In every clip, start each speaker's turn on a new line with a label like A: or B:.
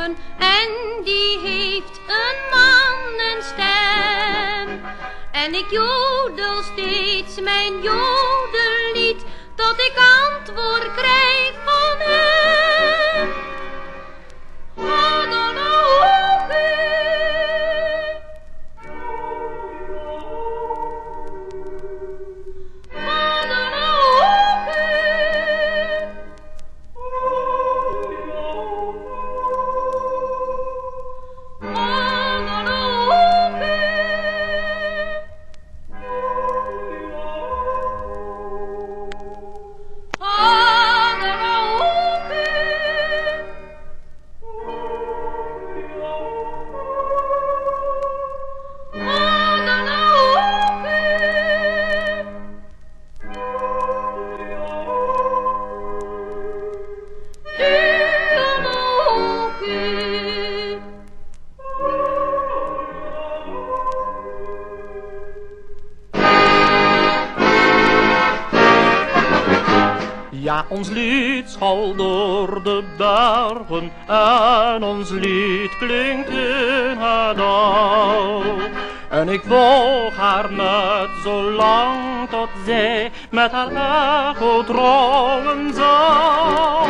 A: ogen en die heeft een mannenstem. En ik jodel steeds mijn jodellied, tot ik antwoord krijg van hem.
B: Ja, ons lied schalt door de bergen en ons lied klinkt in het dal. En ik volg haar net zolang tot zij met haar echo drongen zal.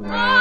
A: Oh